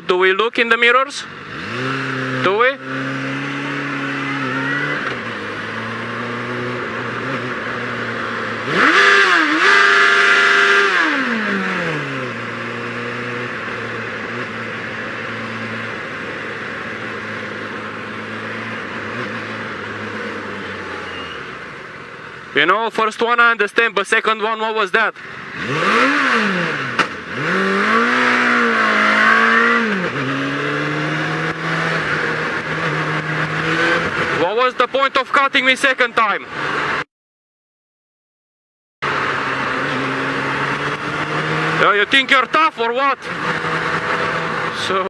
do we look in the mirrors? Do we? You know, first one I understand, but second one, what was that? What was the point of cutting me second time? You think you're tough or what? So